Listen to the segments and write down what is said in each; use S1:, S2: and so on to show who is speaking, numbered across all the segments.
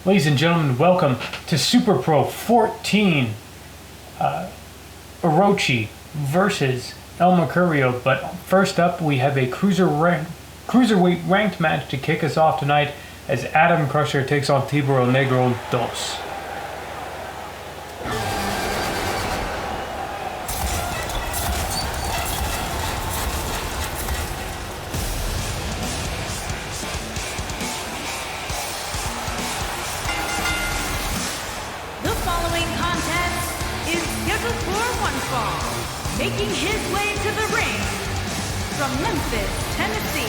S1: Ladies and gentlemen, welcome to Super Pro 14. Orochi versus El Mercurio. But first up, we have a cruiserweight ranked match to kick us off tonight as Adam Crusher takes on TIBURON NEGRO 2.
S2: Making his way to the ring from Memphis, Tennessee,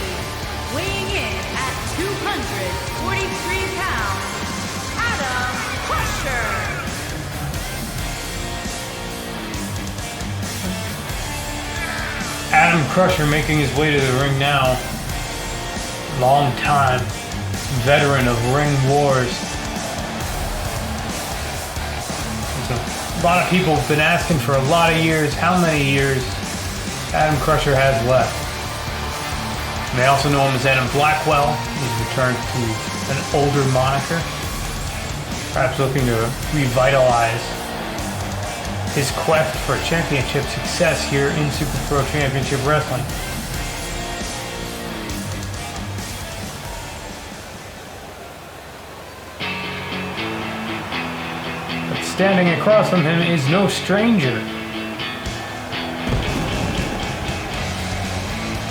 S2: weighing in at 243 pounds, Adam Crusher.
S1: Adam Crusher making his way to the ring now. Long time veteran of ring wars. A lot of people have been asking for a lot of years how many years Adam Crusher has left. They also know him as Adam Blackwell. He's returned to an older moniker, perhaps looking to revitalize his quest for championship success here in Super Pro Championship Wrestling. Standing across from him is no stranger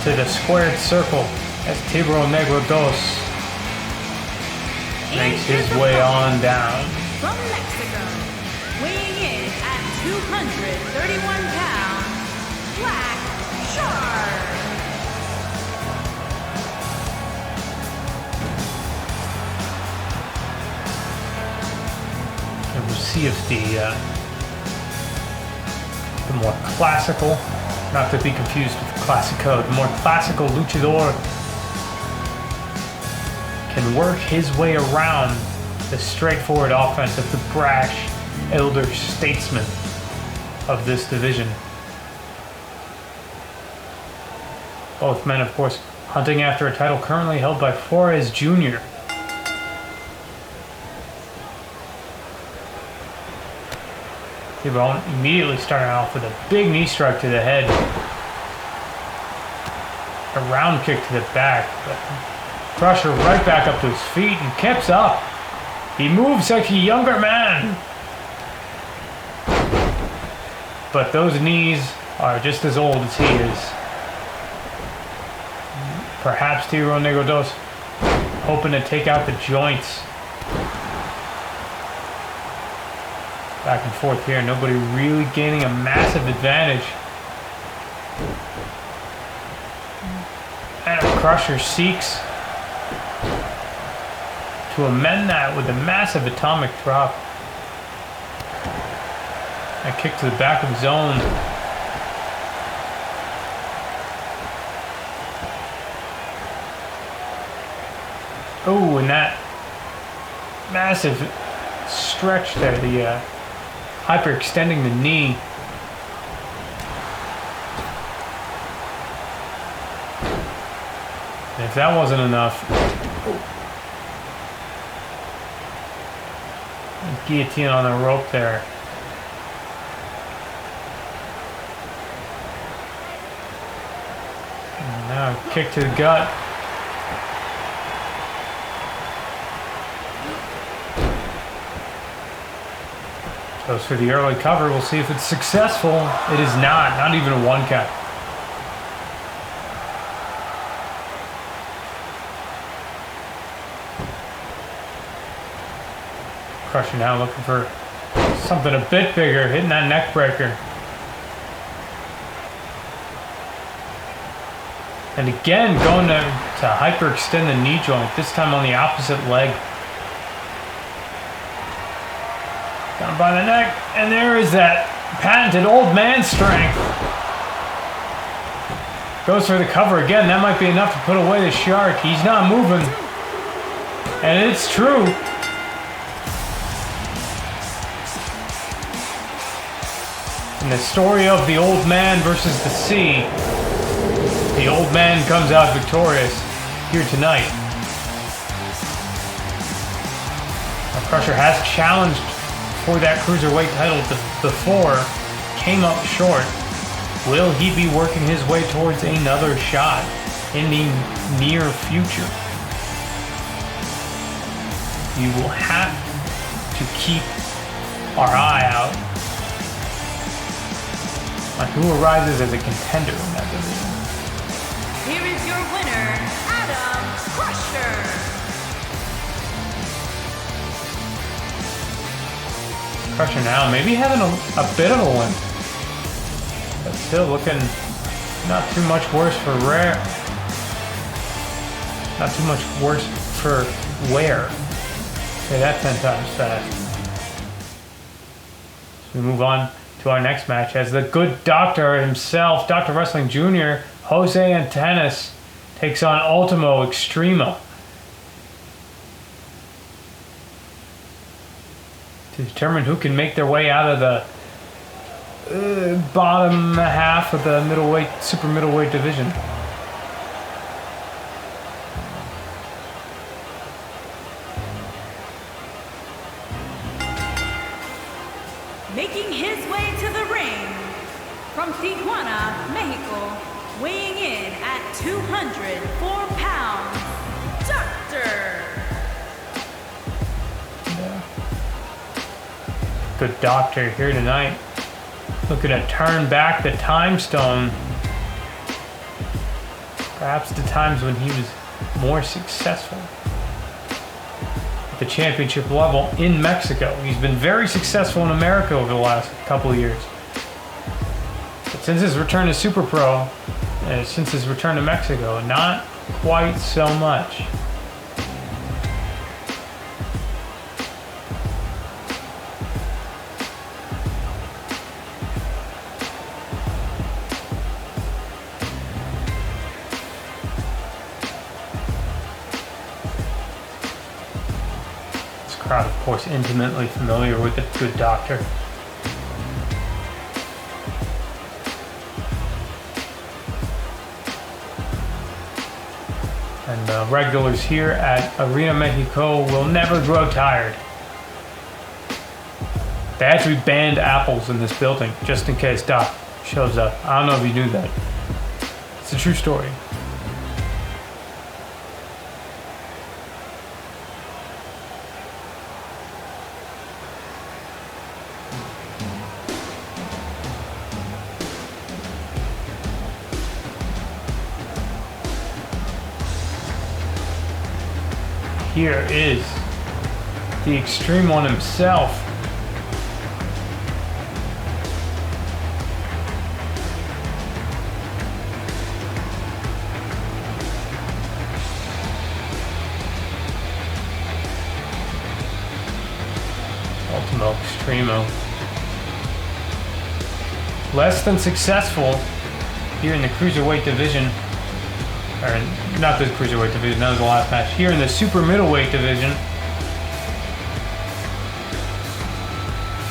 S1: to the squared circle as TIBURON NEGRO 2 makes his way on down.
S2: From Mexico, weighing in at 231 pounds, Black Shark.
S1: We'll see if the more classical, not to be confused with Classico, the more classical luchador can work his way around the straightforward offense of the brash elder statesman of this division. Both men, of course, hunting after a title currently held by Flores Jr. TIBURON immediately starting off with a big knee strike to the head. A round kick to the back. But Crusher right back up to his feet and keeps up. He moves like a younger man. But those knees are just as old as he is. Perhaps TIBURON NEGRO 2 hoping to take out the joints. Back and forth here, nobody really gaining a massive advantage. Adam Crusher seeks to amend that with a massive atomic drop. A kick to the back of his own. Oh, and that massive stretch there, the hyperextending the knee. And if that wasn't enough, guillotine on the rope there. And now a kick to the gut. Goes for the early cover. We'll see if it's successful. It is not even a one count. Crusher now looking for something a bit bigger, hitting that neck breaker. And again, going to hyperextend the knee joint, this time on the opposite leg. Down by the neck, and there is that patented old man strength. Goes for the cover again. That might be enough to put away the shark. He's not moving. And it's true. And the story of the old man versus the sea. The old man comes out victorious here tonight. Crusher has challenged for that Cruiserweight title before, came up short. Will he be working his way towards another shot in the near future? We will have to keep our eye out on who arises as a contender in that division.
S2: Here is your winner, Adam Crusher.
S1: Crusher now maybe having a bit of a win, but still looking not too much worse for Rare. Not too much worse for Wear. Say that 10 times fast. So we move on to our next match as the good doctor himself, Dr. Wrestling Jr., Jose Antenas, takes on Ultimo Extremo to determine who can make their way out of the bottom half of the middleweight, super middleweight division.
S2: Making his way to the ring from Tijuana, Mexico, weighing in at 204 pounds, Doctor.
S1: Good doctor here tonight. Looking to turn back the time stone. Perhaps the times when he was more successful at the championship level in Mexico. He's been very successful in America over the last couple of years. But since his return to Super Pro, since his return to Mexico, not quite so much. Crowd, of course, intimately familiar with the good doctor. And regulars here at Arena Mexico will never grow tired. They actually banned apples in this building just in case Doc shows up. I don't know if you knew that. It's a true story. Here is the Extreme One himself. Ultimo Extremo. Less than successful here in the Cruiserweight division. Or not the Cruiserweight division, that was the last match. Here in the Super Middleweight division.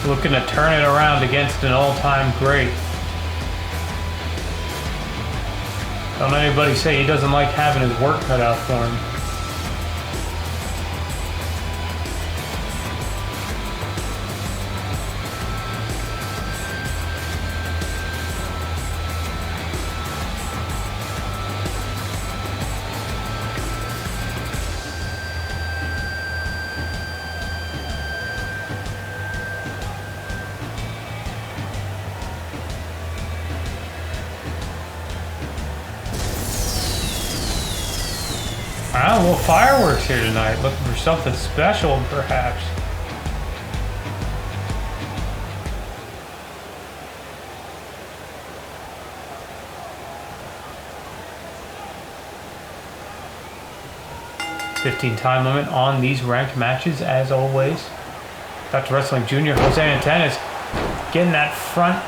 S1: Looking to turn it around against an all-time great. Don't anybody say he doesn't like having his work cut out for him. A little fireworks here tonight, looking for something special, perhaps. $15 time limit on these ranked matches, as always. Dr. Wrestling Jr. Jose Antenas getting that front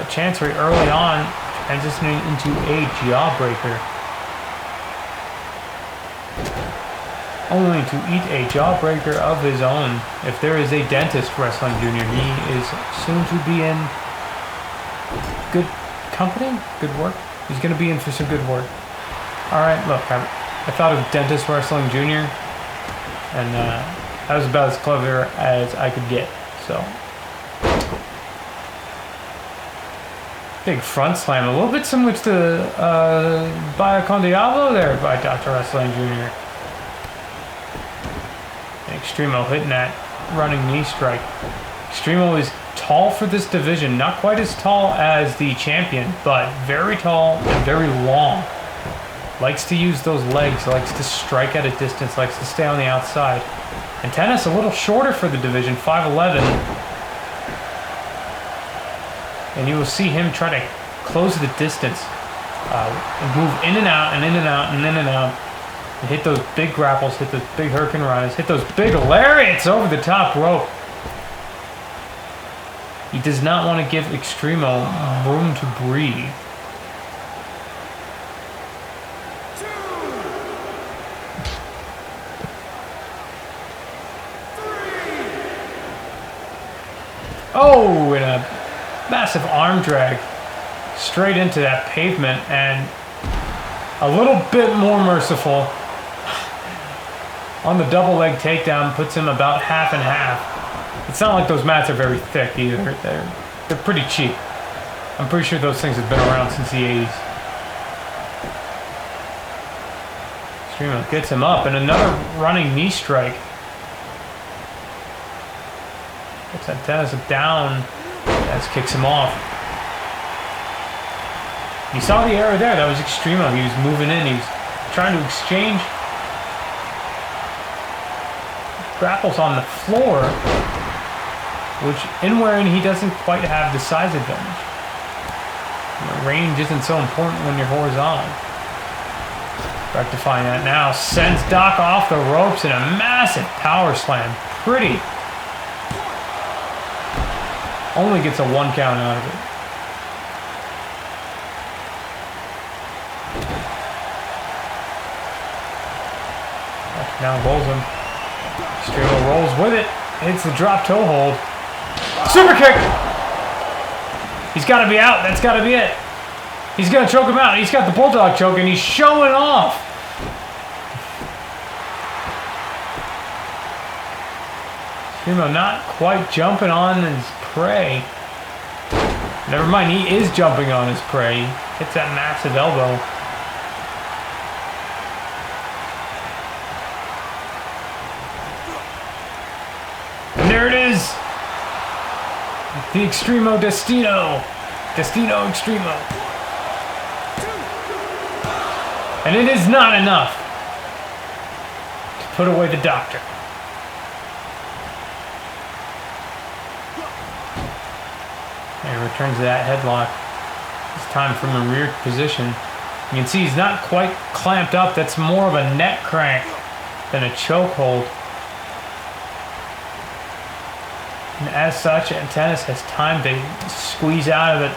S1: chancery early on, transitioning into a jawbreaker. Only to eat a jawbreaker of his own. If there is a dentist Wrestling Jr., he is soon to be in good company, good work. He's going to be in for some good work. All right, look, I thought of Dentist Wrestling Jr., and That was about as clever as I could get. So big front slam, a little bit similar to Vaya con Diablo there by Dr. Wrestling Jr. And Extremo hitting that running knee strike. Extremo is tall for this division, not quite as tall as the champion, but very tall and very long. Likes to use those legs, likes to strike at a distance, likes to stay on the outside. And ATENAS a little shorter for the division, 5'11". And you will see him try to close the distance, and move in and out and in and out and in and out, and hit those big grapples, hit those big hurricane rise, hit those big lariats over the top rope. He does not want to give Extremo room to breathe. Oh, and a massive arm drag straight into that pavement, and a little bit more merciful on the double leg takedown, puts him about half and half. It's not like those mats are very thick either. They're pretty cheap. I'm pretty sure those things have been around since the 80s. Extremo gets him up, and another running knee strike. Gets ATENAS down. That kicks him off. You saw the error there. That was Extremo. He was moving in. He was trying to exchange grapples on the floor, which in wherein he doesn't quite have the size advantage. The range isn't so important when you're horizontal. Rectifying that now. Sends Doc off the ropes in a massive power slam. Pretty. Only gets a 1 count out of it. Now rolls him. Extremo rolls with it. Hits the drop toe hold. Super kick! He's got to be out. That's got to be it. He's going to choke him out. He's got the bulldog choke, and he's showing off. Extremo not quite jumping on his prey. Never mind, he is jumping on his prey. Hits that massive elbow. And there it is. The Extremo Destino. Destino Extremo. And it is not enough to put away the doctor. And returns to that headlock. This time from a rear position. You can see he's not quite clamped up. That's more of a neck crank than a chokehold. And as such, ATENAS has time to squeeze out of it.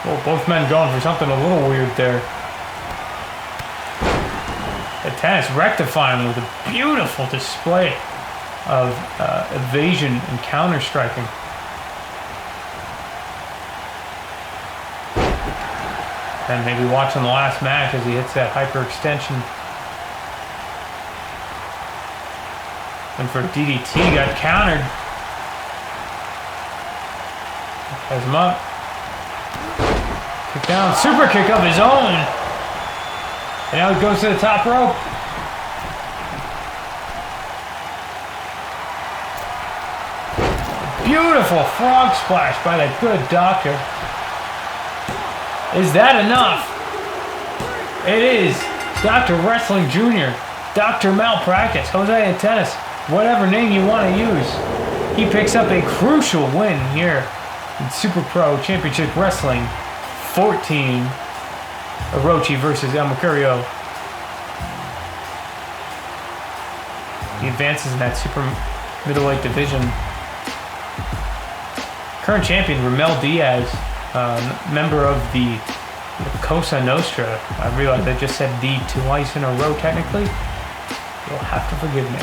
S1: Well, both men going for something a little weird there. ATENAS rectifying with a beautiful display of evasion and counter striking. And maybe watching the last match as he hits that hyperextension. And for DDT, got countered. Has him up. Kick down, super kick of his own. And now he goes to the top rope. Beautiful frog splash by that good doctor. Is that enough? It is. Dr. Wrestling Jr., Dr. Malpractice, Jose ATENAS, whatever name you want to use. He picks up a crucial win here in Super Pro Championship Wrestling 14. Orochi versus El Mercurio. He advances in that super middleweight division. Current champion Ramel Diaz, member of the Cosa Nostra. I realize I just said the twice in a row technically. You'll have to forgive me.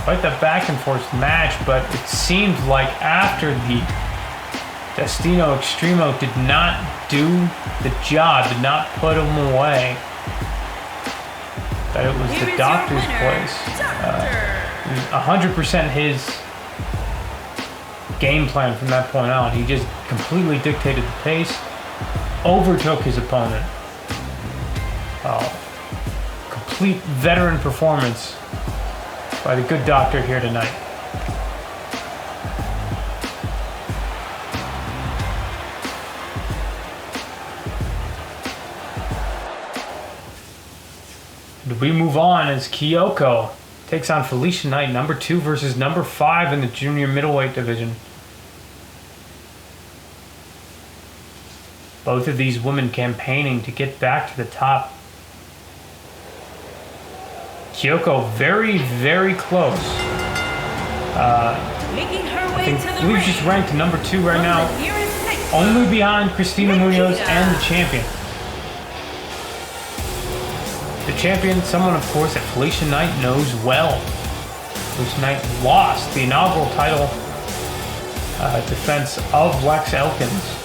S1: Quite the back and forth match, but it seemed like after the Destino Extremo did not do the job, did not put him away. But it was the doctor's place. 100% his game plan from that point on. He just completely dictated the pace, overtook his opponent. Complete veteran performance by the good doctor here tonight. We move on as KIYOKO takes on Felicia Knight, number 2 versus number 5 in the junior middleweight division. Both of these women campaigning to get back to the top. KIYOKO very, very close.
S2: Making her way
S1: I
S2: to the
S1: believe she's
S2: ring.
S1: ranked number 2 right
S2: From
S1: now,
S2: the nearest Mexico,
S1: only behind Cristina Munoz
S2: Nikita.
S1: and the champion. The champion, someone of course that Felicia Knight knows well. Felicia Knight lost the inaugural title defense of Lex Elkins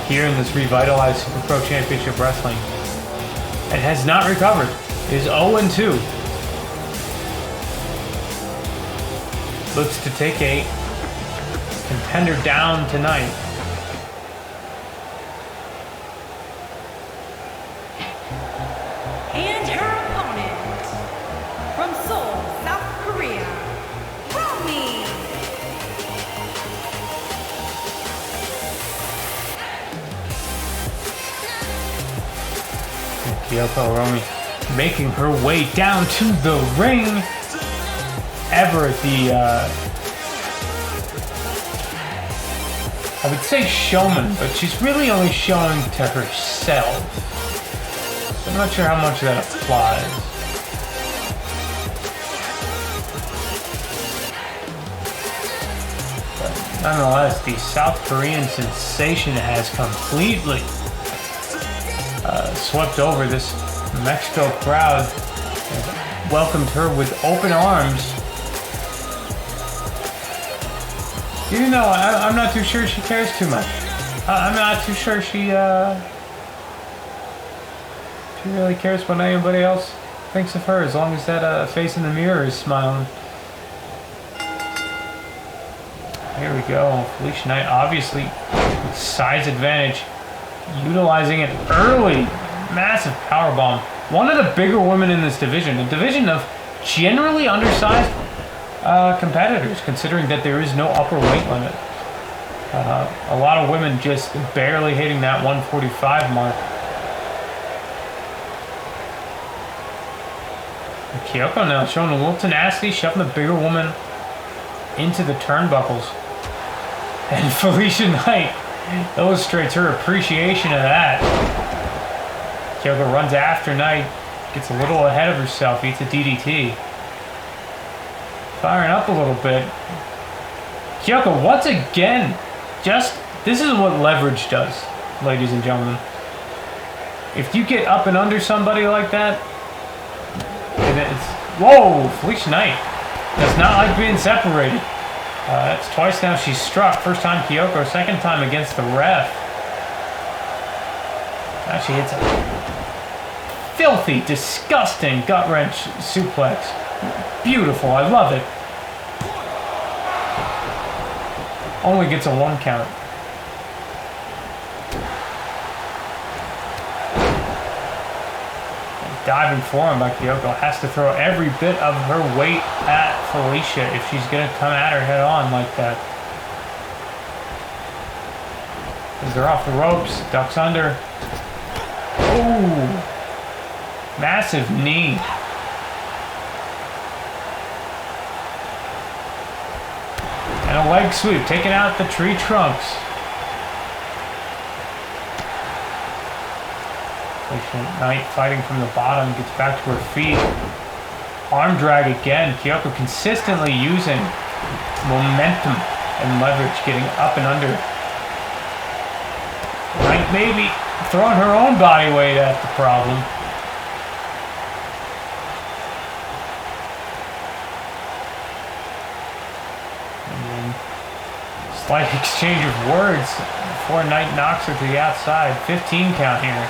S1: here in this revitalized Super Pro Championship Wrestling, and has not recovered. Is 0-2. Looks to take a contender down tonight.
S2: And her opponent from Seoul, South Korea, Romy.
S1: KIYOKO Romy making her way down to the ring. Ever at the, I would say showman, but she's really only showing to herself. So I'm not sure how much that applies. But nonetheless, the South Korean sensation has completely swept over this Mexico crowd and welcomed her with open arms. Even though I'm not too sure she cares too much. I'm not too sure she really cares what anybody else thinks of her, as long as that face in the mirror is smiling. Here we go. Felicia Knight, obviously, with size advantage, utilizing it early. Massive powerbomb. One of the bigger women in this division. A division of generally undersized competitors, considering that there is no upper weight limit. A lot of women just barely hitting that 145 mark. KIYOKO now showing a little tenacity, shoving the bigger woman into the turnbuckles. And Felicia Knight illustrates her appreciation of that. KIYOKO runs after Knight, gets a little ahead of herself, eats a DDT. Firing up a little bit. KIYOKO once again, this is what leverage does, ladies and gentlemen. If you get up and under somebody like that, and whoa, Felicia Knight does not like being separated. That's twice now she's struck. First time KIYOKO, second time against the ref. Now she hits a filthy, disgusting gut-wrench suplex. Beautiful, I love it. Only gets a 1 count. Diving forward by KIYOKO, has to throw every bit of her weight at Felicia if she's going to come at her head on like that. As they're off the ropes, ducks under. Ooh, massive knee. And a leg sweep, taking out the tree trunks. Knight fighting from the bottom, gets back to her feet. Arm drag again. KIYOKO consistently using momentum and leverage, getting up and under. Knight maybe throwing her own body weight at the problem. And then Slight exchange of words before Knight knocks her to the outside. 15 count here.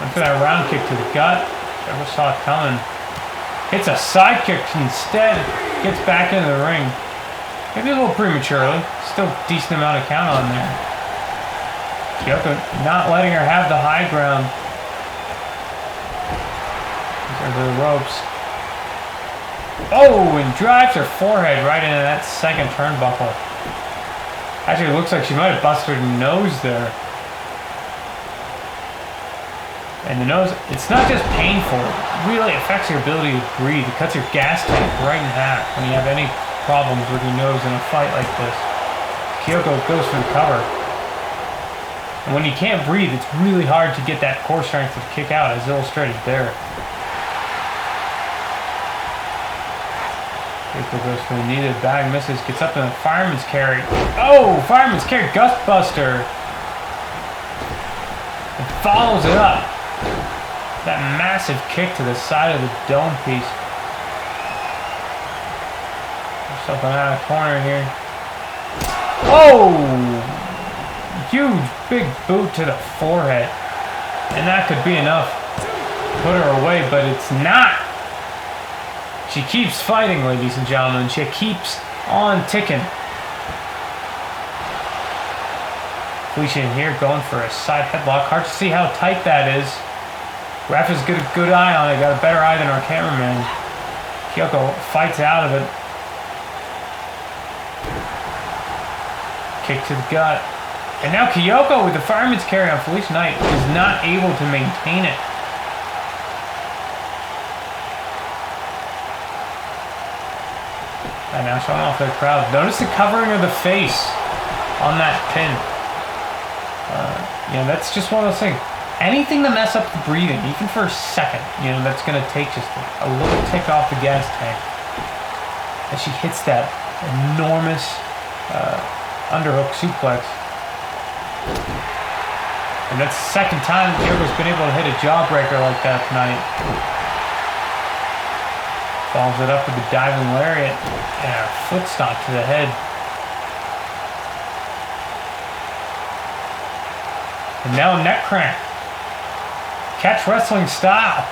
S1: Went for that round kick to the gut. Never saw it coming. Hits a side kick instead. Gets back into the ring. Maybe a little prematurely. Still a decent amount of count on there. KIYOKO not letting her have the high ground. These are the ropes. Oh, and drives her forehead right into that second turnbuckle. Actually, it looks like she might have busted her nose there. And the nose, it's not just painful, it really affects your ability to breathe. It cuts your gas tank right in half when you have any problems with your nose in a fight like this. KIYOKO goes for the cover. And when you can't breathe, it's really hard to get that core strength to kick out, as illustrated there. KIYOKO goes for the knee, the bag misses, gets up in a fireman's carry. Oh, fireman's carry, gustbuster. And follows it up. That massive kick to the side of the dome piece. Something out of the corner here. Oh! Huge big boot to the forehead. And that could be enough to put her away, but it's not. She keeps fighting, ladies and gentlemen. She keeps on ticking. FELICIA in here going for a side headlock. Hard to see how tight that is. Ref has got a good eye on it. Got a better eye than our cameraman. KIYOKO fights out of it. Kick to the gut. And now KIYOKO with the fireman's carry on FELICIA Knight is not able to maintain it. And now showing off the crowd. Notice the covering of the face on that pin. You know, that's just one of those things. Anything to mess up the breathing, even for a second, you know, that's going to take just a little tick off the gas tank. As she hits that enormous underhook suplex. And that's the second time KIYOKO's been able to hit a jawbreaker like that tonight. Follows it up with the diving lariat and a foot stomp to the head. And now neck crank. Catch wrestling style.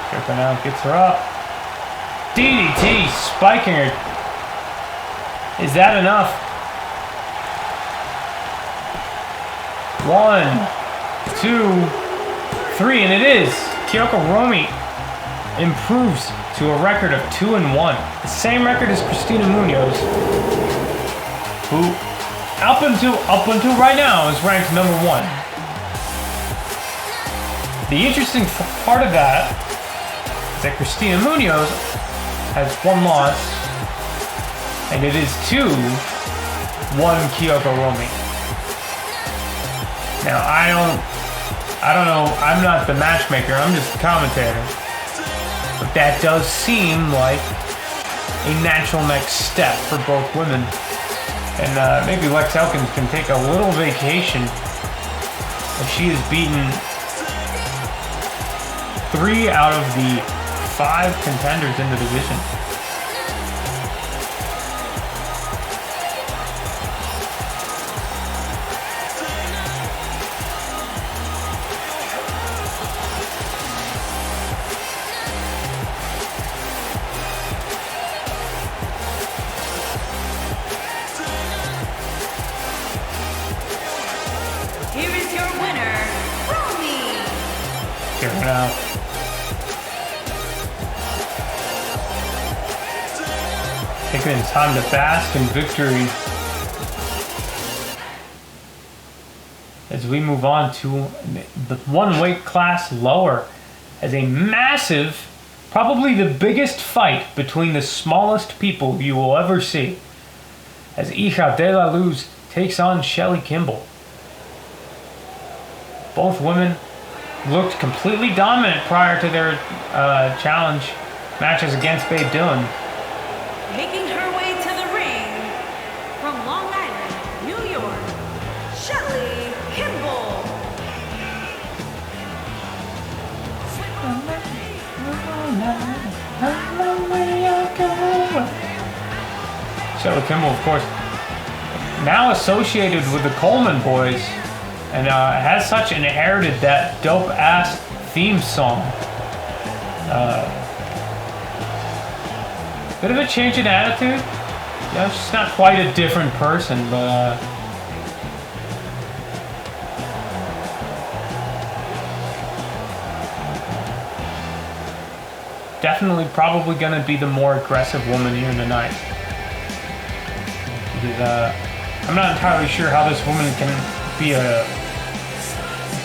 S1: KIYOKO now gets her up. DDT spiking her. Is that enough? 1, 2, 3, and it is. KIYOKO Romy improves to a record of 2-1. The same record as Christina Munoz, who up until right now is ranked number 1. The interesting part of that is that Christina Munoz has 1 loss, and it is 2-1 KIYOKO Romy. Now I don't know, I'm not the matchmaker, I'm just the commentator. But that does seem like a natural next step for both women. And maybe Lex Elkins can take a little vacation as she has beaten 3 out of the 5 contenders in the division.
S2: Here is your winner, Romy.
S1: Here we go. Taking time to bask in victory. As we move on to the 1 weight class lower, as a massive, probably the biggest fight between the smallest people you will ever see. As HIJA de la Luz takes on SHELLY KIMBALL. Both women looked completely dominant prior to their challenge matches against Babe Dillon.
S2: Making her way to the ring from Long Island, New York,
S1: Shelly Kimball, of course, now associated with the Coleman boys, and has such inherited that dope-ass theme song. Bit of a change in attitude. Yeah, she's not quite a different person, but definitely probably going to be the more aggressive woman here tonight. Because I'm not entirely sure how this woman can be a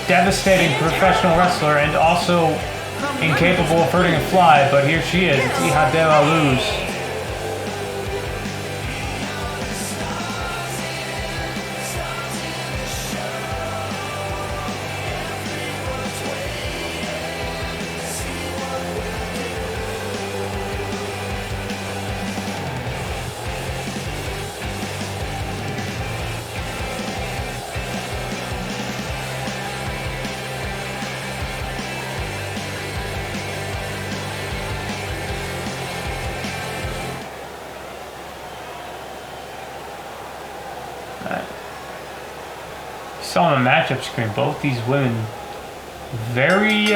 S1: devastating professional wrestler and also incapable of hurting a fly, but here she is. It's HIJA de la Luz. Saw on the matchup screen, both these women very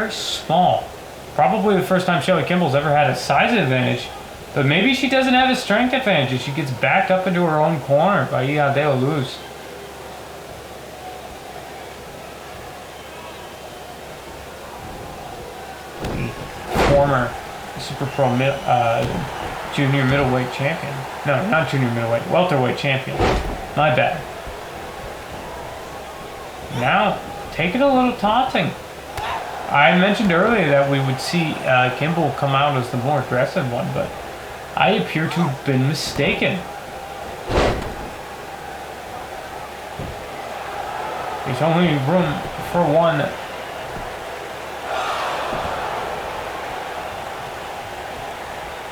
S1: small. Probably the first time Shelly Kimball's ever had a size advantage, but maybe she doesn't have a strength advantage if she gets backed up into her own corner by HIJA de la Luz. Former Super Pro junior middleweight champion. No, not junior middleweight, welterweight champion. My bad. Now, taking a little taunting. I mentioned earlier that we would see Kimball come out as the more aggressive one, but I appear to have been mistaken. There's only room for one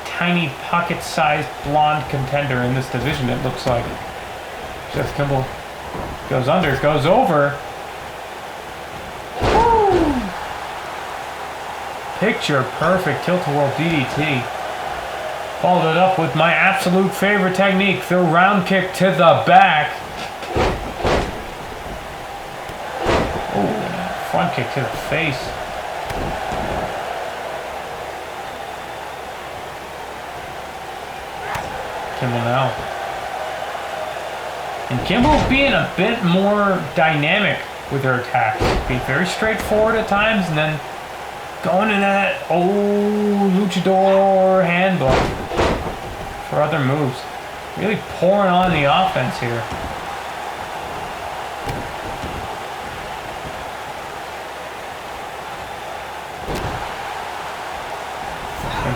S1: tiny pocket-sized blonde contender in this division, it looks like. Jeff Kimball goes under, goes over. Woo! Picture perfect tilt-a-whirl DDT. Followed it up with my absolute favorite technique, the round kick to the back. Oh, front kick to the face. Kimball now. And Kimball being a bit more dynamic with her attacks. Being very straightforward at times and then going into that old luchador handbook for other moves. Really pouring on the offense here.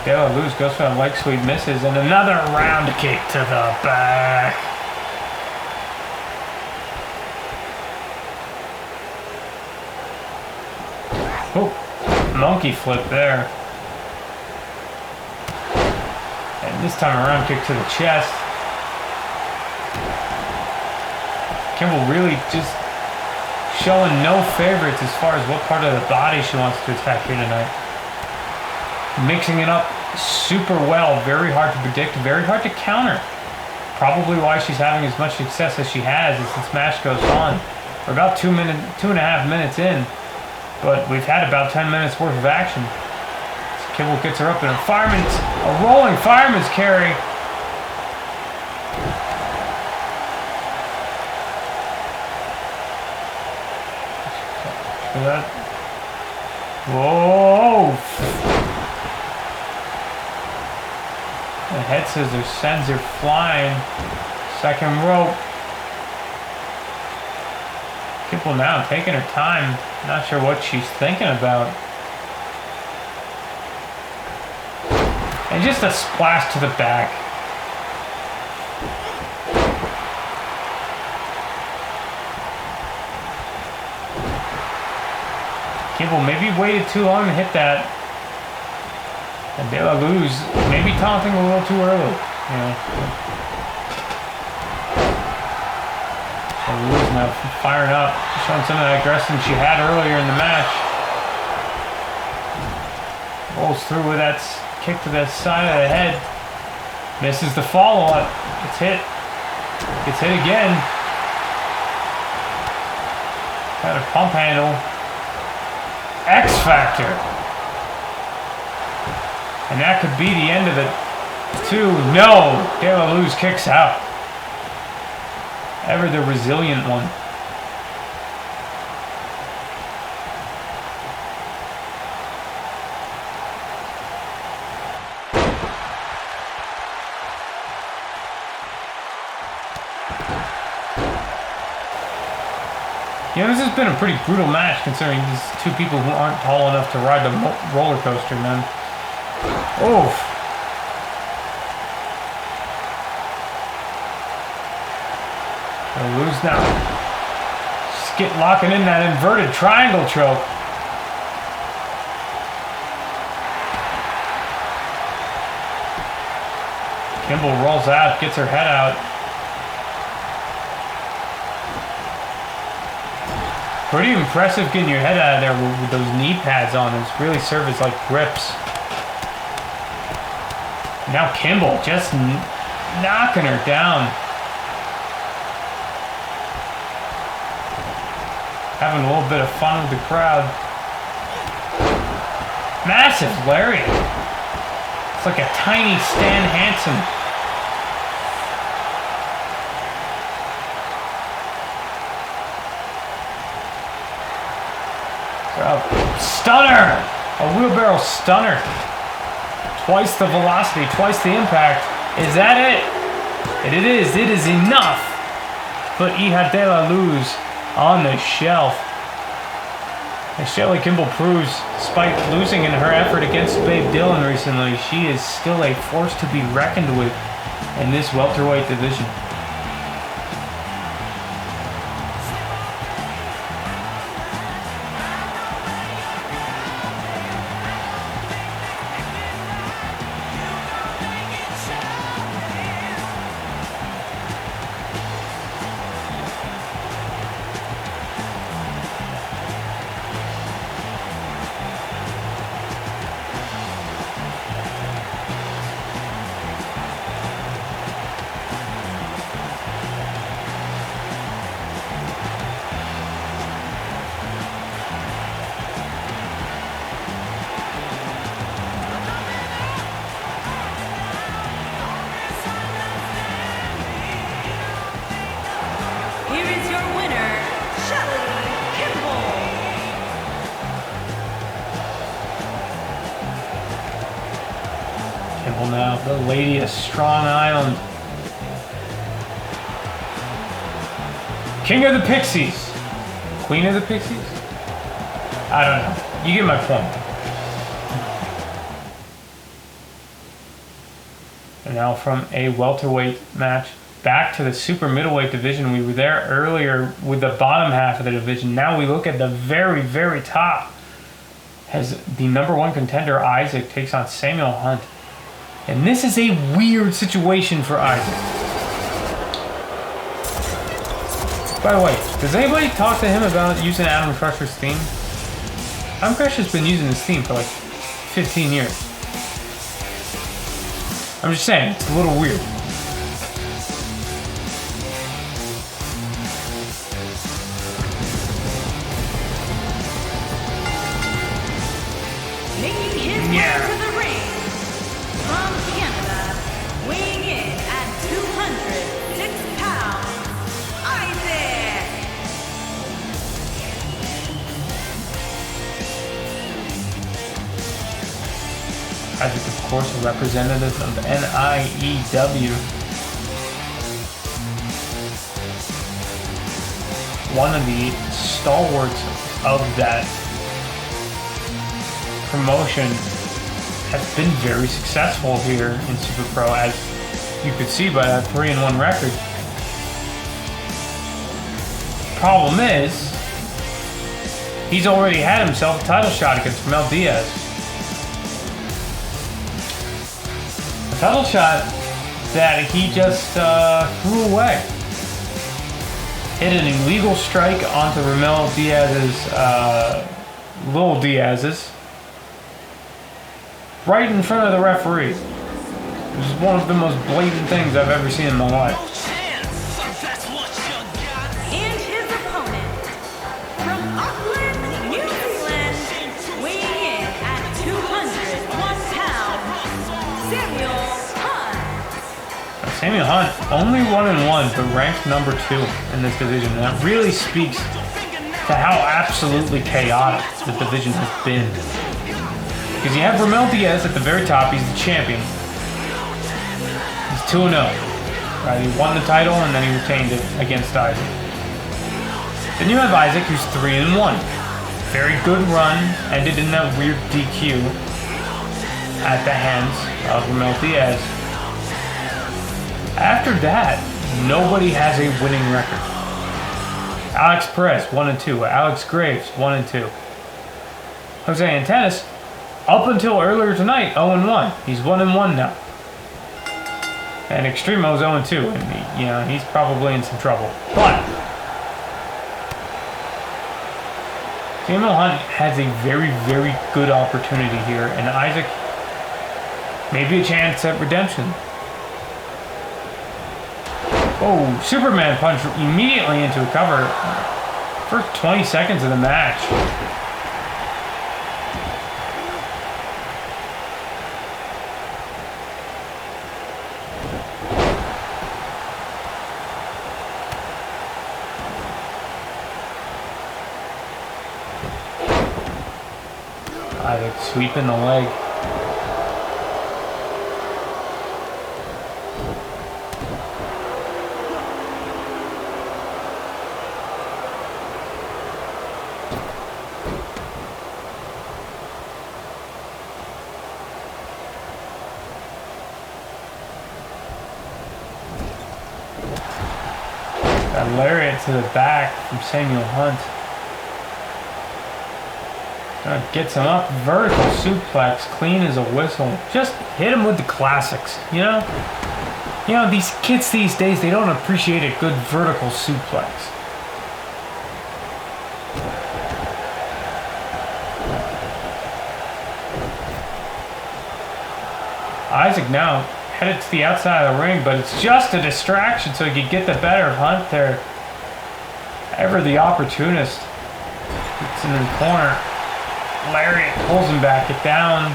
S1: De La Luz goes for a leg sweep, misses, and another round kick to the back. Oh, monkey flip there. And this time a round kick to the chest. Kimball really just showing no favorites as far as what part of the body she wants to attack here tonight. Mixing it up super well, very hard to predict, very hard to counter. Probably why she's having as much success as she has as this match goes on. We're about 2.5 minutes in, but we've had about 10 minutes worth of action. So Kimball gets her up in a rolling fireman's carry. Whoa! The head scissors sends her flying. Second rope. Kimball now taking her time. Not sure what she's thinking about. And just a splash to the back. Kimball maybe waited too long to hit that. And De La Luz maybe taunting a little too early. Yeah. De La Luz now firing up, showing some of that aggression she had earlier in the match. Rolls through with that kick to the side of the head. Misses the follow-up. Gets hit. Gets hit again. Got a pump handle. X Factor. And that could be the end of it. 2. No. De La Luz kicks out. Ever the resilient one. You know, this has been a pretty brutal match considering these two people who aren't tall enough to ride the roller coaster, man. Oof. They'll lose now. Just get locking in that inverted triangle choke. Kimball rolls out, gets her head out. Pretty impressive getting your head out of there with those knee pads on. It's really served as like grips. Now Kimball just knocking her down. Having a little bit of fun with the crowd. Massive lariat. It's like a tiny Stan Hansen. Stunner! A wheelbarrow stunner. Twice the velocity, twice the impact. Is that it? And it is. It is enough. Put Hija de la Luz on the shelf. As Shelly Kimball proves, despite losing in her effort against Babe Dillon recently, she is still a force to be reckoned with in this welterweight division. Now, the Lady of Strong Island. King of the Pixies. Queen of the Pixies? I don't know. You get my point. And now from a welterweight match back to the super middleweight division. We were there earlier with the bottom half of the division. Now we look at the very, very top. As the #1 contender, Isaac, takes on Samuel Hunt. And this is a weird situation for Isaac. By the way, does anybody talk to him about using Adam Crusher's theme? Adam Crusher's been using this theme for like 15 years. I'm just saying, it's a little weird.
S2: Making his way to the ring from Canada, weighing in at 206 pounds, Isaac.
S1: Isaac, of course, a representative of NIEW. One of the stalwarts of that promotion, has been very successful here in Super Pro, as you could see by that 3-1 record. Problem is, he's already had himself a title shot against Mel Diaz. A title shot that he just threw away. Hit an illegal strike onto Ramel Diaz's, Lil Diaz's, right in front of the referee. Which is one of the most blatant things I've ever seen in my life.
S2: And his opponent, from Auckland, New Zealand, weighing in at 201 pounds, Samuel Hunt.
S1: Samuel Hunt, only 1-1, but ranked number 2 in this division. And that really speaks to how absolutely chaotic the division has been. Because you have Ramel Diaz at the very top, he's the champion. He's 2-0. Right, he won the title and then he retained it against Isaac. Then you have Isaac, who's 3-1. Very good run, ended in that weird DQ at the hands of Ramel Diaz. After that, nobody has a winning record. Alex Perez, 1-2. Alex Graves, 1-2. Jose Antanas, up until earlier tonight, 0-1. He's 1-1 now. And Extremo's 0-2, and he's probably in some trouble. But Samuel Hunt has a very, very good opportunity here, and Isaac maybe a chance at redemption. Oh, Superman punch immediately into a cover. First 20 seconds of the match. Isaac sweeping the leg. That lariat to the back from Samuel Hunt. Gets him up, vertical suplex, clean as a whistle. Just hit him with the classics, you know? These kids these days, they don't appreciate a good vertical suplex. Isaac now headed to the outside of the ring, but it's just a distraction so he could get the better of Hunt there. Ever the opportunist. It's in the corner. Lariat pulls him back, it down.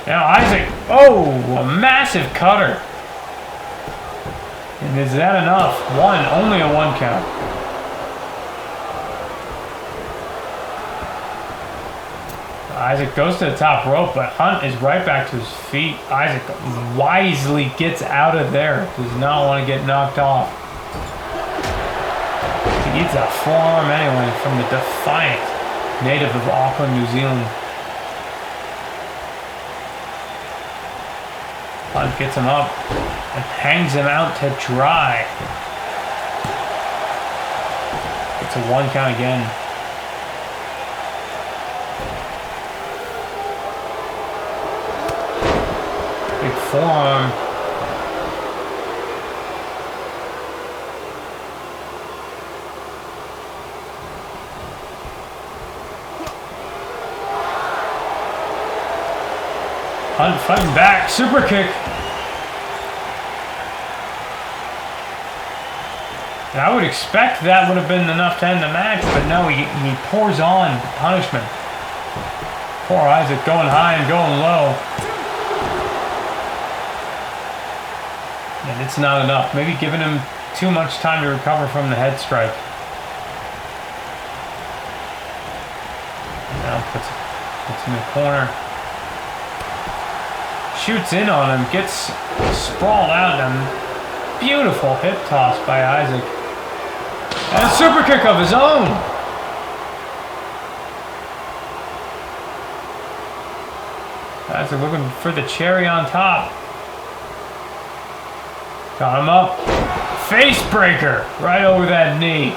S1: Now Isaac, a massive cutter. And is that enough? Only a 1 count. Isaac goes to the top rope, but Hunt is right back to his feet. Isaac wisely gets out of there. Does not want to get knocked off. He needs a forearm anyway from the defiant native of Auckland, New Zealand. Hunt gets him up and hangs him out to dry. It's a 1 count again. Big forearm. Hunt fighting back. Super kick. And I would expect that would have been enough to end the match, but no, he pours on punishment. Poor Isaac going high and going low. And it's not enough. Maybe giving him too much time to recover from the head strike. Now puts him in the corner. Shoots in on him. Gets sprawled out on him. Beautiful hip toss by Isaac. And a super kick of his own. Isaac looking for the cherry on top. Got him up. Face breaker right over that knee.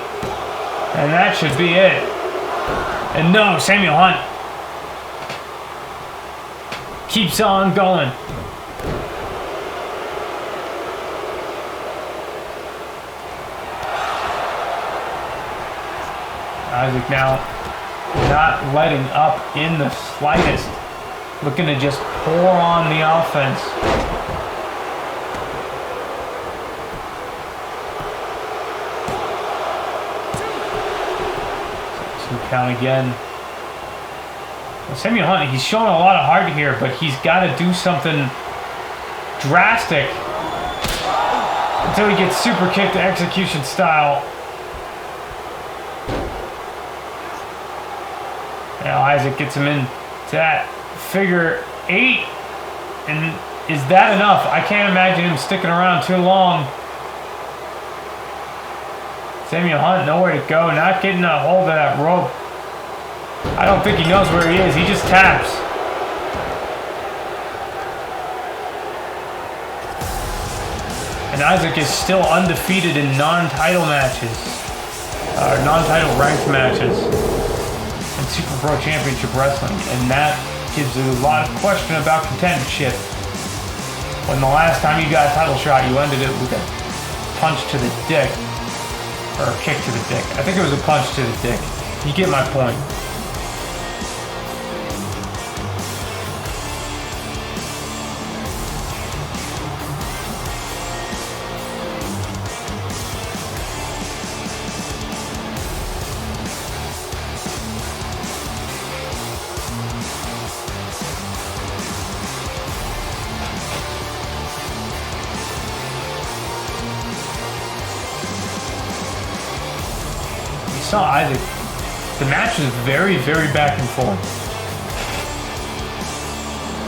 S1: And that should be it. And no, Samuel Hunt keeps on going. Isaac now not letting up in the slightest. Looking to just pour on the offense. Count again. Samuel Hunt, he's showing a lot of heart here, but he's got to do something drastic until he gets super kicked to execution style. Now Isaac gets him in to that figure 8, and is that enough? I can't imagine him sticking around too long. Samuel Hunt, nowhere to go, not getting a hold of that rope. I don't think he knows where he is, he just taps. And Isaac is still undefeated in non-title matches, non-title ranked matches in Super Pro Championship Wrestling, and that gives a lot of question about contendership. When the last time you got a title shot, you ended it with a punch to the dick. Or a kick to the dick. I think it was a punch to the dick. You get my point. Saw Isaac. The match was very, very back and forth.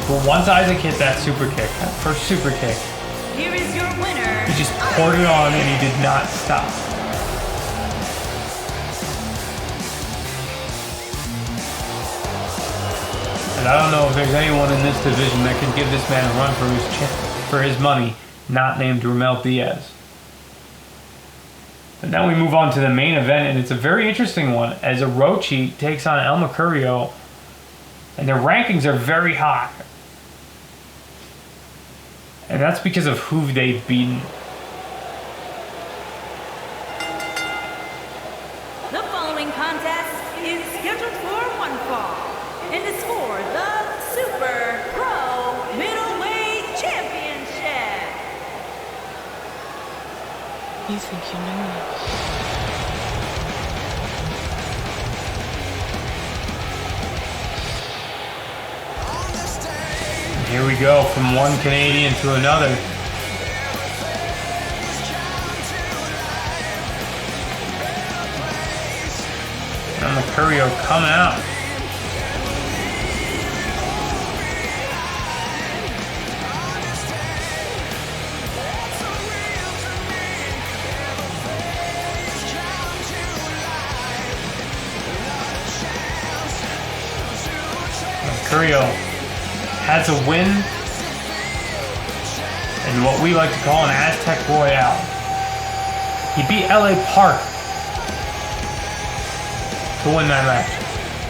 S1: But once Isaac hit that super kick, that first super kick,
S2: here is your winner.
S1: He just poured it on and he did not stop. And I don't know if there's anyone in this division that can give this man a run for his money, not named Ramel Diaz. But now we move on to the main event, and it's a very interesting one as Orochi takes on El MERCURIO, and their rankings are very high. And that's because of who they've beaten.
S2: The following contest is scheduled for one fall, and is for the Super Pro Middleweight Championship.
S3: You think you know me?
S1: Here we go, from one Canadian to another. And MERCURIO coming out. MERCURIO has a win in what we like to call an Aztec Royale. He beat LA Park to win that match.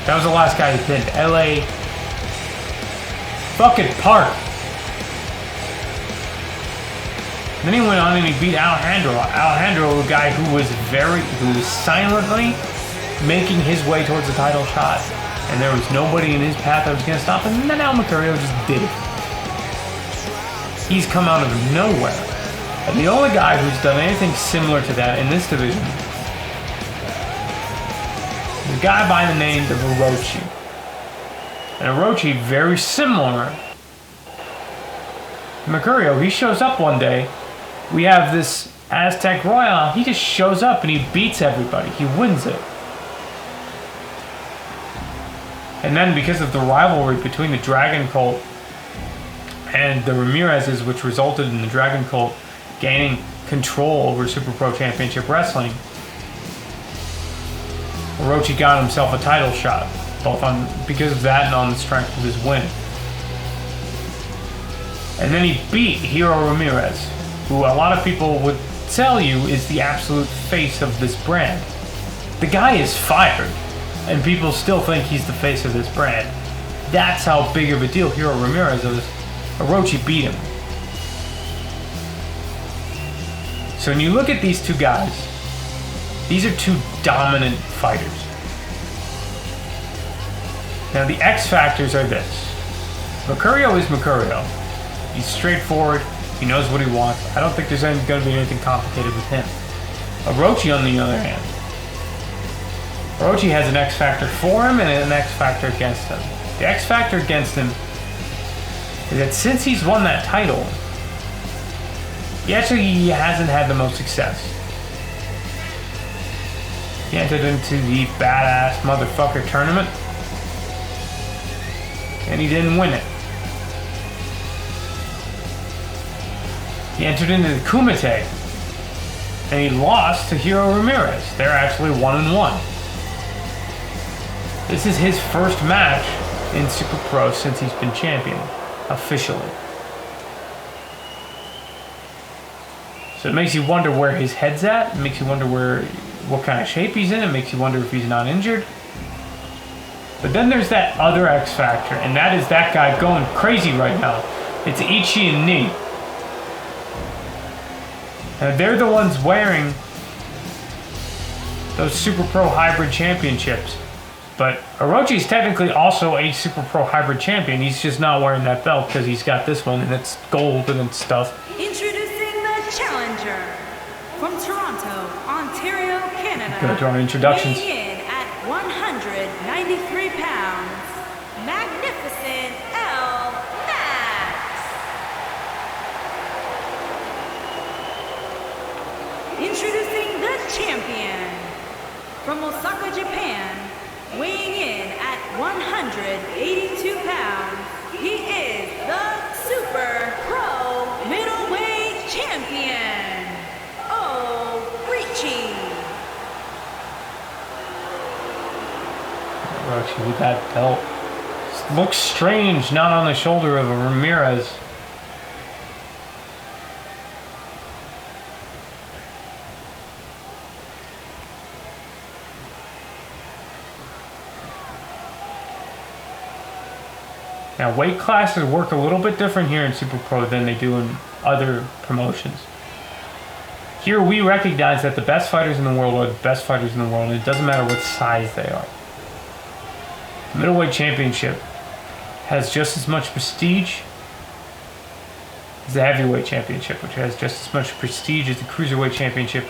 S1: That was the last guy he pinned. LA fucking Park. Then he went on and he beat Alejandro. Alejandro, a guy who was silently making his way towards the title shot. And there was nobody in his path that was going to stop him. And then El MERCURIO just did it. He's come out of nowhere. And the only guy who's done anything similar to that in this division is a guy by the name of Orochi. And Orochi, very similar to MERCURIO. He shows up one day. We have this Aztec Royale. He just shows up and he beats everybody. He wins it. And then because of the rivalry between the Dragon Cult and the Ramirez's, which resulted in the Dragon Cult gaining control over Super Pro Championship Wrestling, Orochi got himself a title shot, both because of that and on the strength of his win. And then he beat Hiro Ramirez, who a lot of people would tell you is the absolute face of this brand. The guy is fired, and people still think he's the face of this brand. That's how big of a deal Hiro Ramirez is. Orochi beat him. So when you look at these two guys, these are two dominant fighters. Now the X factors are this. Mercurio is Mercurio. He's straightforward. He knows what he wants. I don't think there's going to be anything complicated with him. Orochi, on the other hand. Orochi has an X factor for him and an X factor against him. The X factor against him is that since he's won that title, he hasn't had the most success. He entered into the badass motherfucker tournament, and he didn't win it. He entered into the Kumite, and he lost to Hiro Ramirez. They're actually 1-1. This is his first match in Super Pro since he's been champion, officially. So it makes you wonder where his head's at. It makes you wonder what kind of shape he's in. It makes you wonder if he's not injured. But then there's that other X factor, and that is that guy going crazy right now. It's Ichi and Ni. Now they're the ones wearing those Super Pro Hybrid Championships. But Orochi is technically also a Super Pro Hybrid Champion. He's just not wearing that belt because he's got this one and it's gold and it's stuff.
S2: Introducing the challenger from Toronto, Ontario, Canada.
S1: Go to our introductions.
S2: Weighing in at 193 pounds, Magnificent L. Max. Introducing the champion from Osaka, Japan. Weighing in at 182 pounds, he is the Super Pro Middleweight Champion, OROCHI.
S1: Orochi with that belt. Looks strange, not on the shoulder of a Ramirez. Now, weight classes work a little bit different here in Super Pro than they do in other promotions. Here, we recognize that the best fighters in the world are the best fighters in the world, and it doesn't matter what size they are. The Middleweight Championship has just as much prestige as the Heavyweight Championship, which has just as much prestige as the Cruiserweight Championship,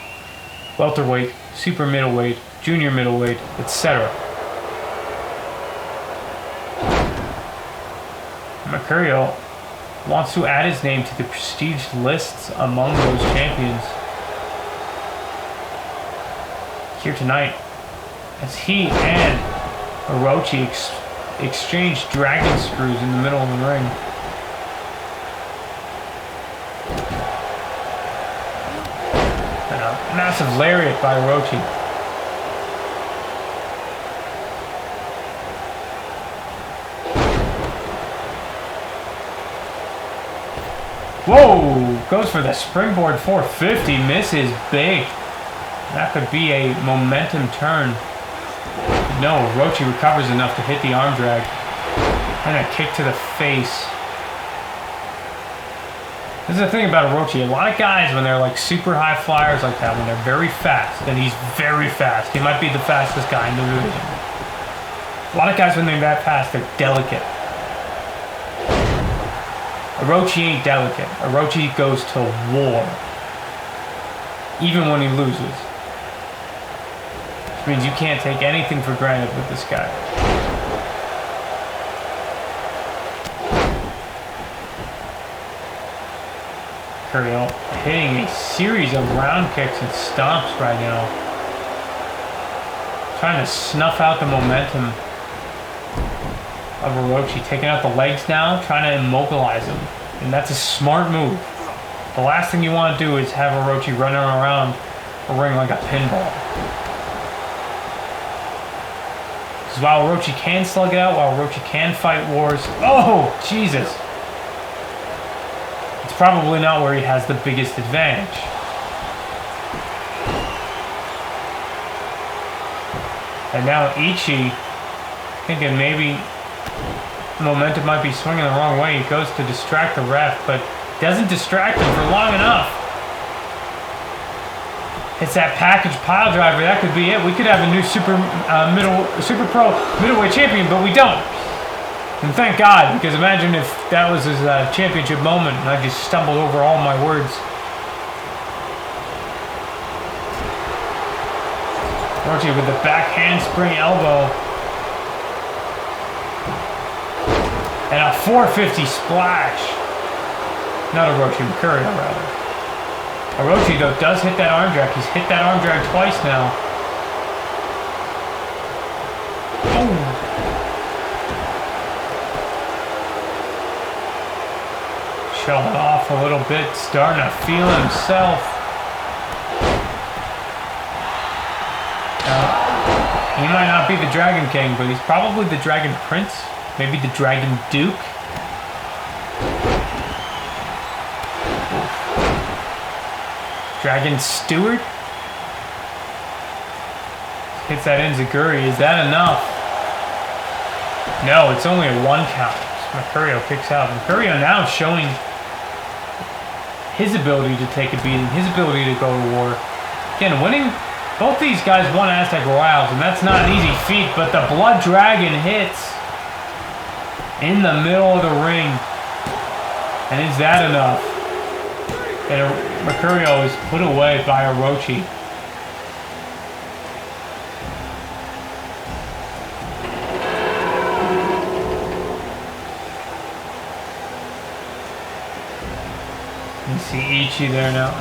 S1: Welterweight, Super Middleweight, Junior Middleweight, etc. Mercurio wants to add his name to the prestige lists among those champions here tonight, as he and Orochi exchange dragon screws in the middle of the ring. And a massive lariat by Orochi. Whoa! Goes for the springboard 450, misses big. That could be a momentum turn. No, Orochi recovers enough to hit the arm drag. And a kick to the face. This is the thing about Orochi. A lot of guys, when they're like super high flyers like that, when they're very fast, and he's very fast. He might be the fastest guy in the division. A lot of guys, when they're that fast, they're delicate. Orochi ain't delicate. Orochi goes to war. Even when he loses. Which means you can't take anything for granted with this guy. Mercurio hitting a series of round kicks and stomps right now. Trying to snuff out the momentum of Orochi, taking out the legs now, trying to immobilize him. And that's a smart move. The last thing you want to do is have Orochi running around a ring like a pinball. Because while Orochi can slug it out, while Orochi can fight wars, oh, Jesus! It's probably not where he has the biggest advantage. And now Ichi, thinking maybe momentum might be swinging the wrong way. He goes to distract the ref, but doesn't distract him for long enough. It's that package pile driver. That could be it. We could have a new Super Pro Middleweight champion, but we don't. And thank God, because imagine if that was his championship moment and I just stumbled over all my words. Orochi with the back handspring elbow. And a 450 splash. Not Orochi, Mercurio rather. Orochi though does hit that arm drag. He's hit that arm drag twice now. Oh. Showing off a little bit, starting to feel himself. He might not be the Dragon King, but he's probably the Dragon Prince. Maybe the Dragon Duke. Dragon Steward. Hits that enziguri. Is that enough? No, it's only a 1 count. Mercurio kicks out. Mercurio now showing his ability to take a beating, his ability to go to war. Again, winning, both these guys won Aztec Royals, and that's not an easy feat, but the Blood Dragon hits in the middle of the ring. And is that enough? And Mercurio is put away by Orochi. You see Ichi there now,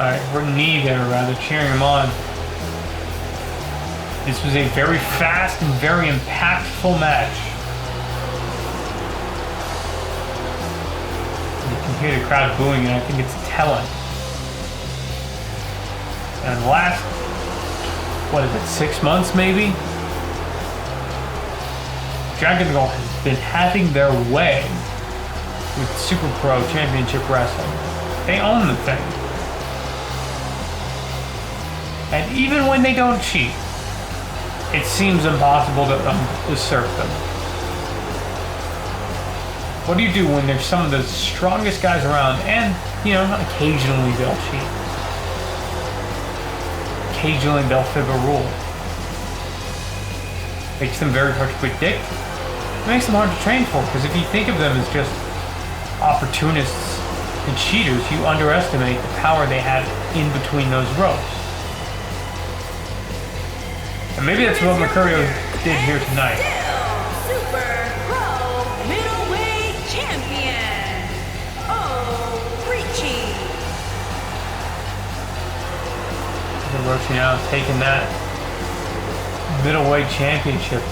S1: knee there rather, cheering him on. This was a very fast and very impactful match. You can hear the crowd booing, and I think it's telling. And last, what is it, 6 months maybe? Dragon Ball has been having their way with Super Pro Championship Wrestling. They own the thing. And even when they don't cheat, it seems impossible to usurp them. What do you do when there's some of the strongest guys around and, you know, occasionally they'll cheat. Occasionally they'll fib a rule. Makes them very hard to predict. It makes them hard to train for, because if you think of them as just opportunists and cheaters, you underestimate the power they have in between those ropes. And maybe that's what Mercurio did here tonight.
S2: Super Pro Middleweight Champion, OROCHI.
S1: Orochi now taking that middleweight championship.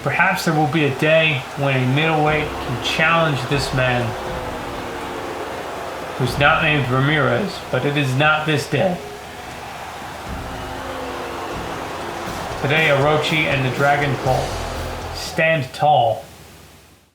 S1: Perhaps there will be a day when a middleweight can challenge this man, who's not named Ramirez, but it is not this day. Today, Orochi and the Dragon Cult stand tall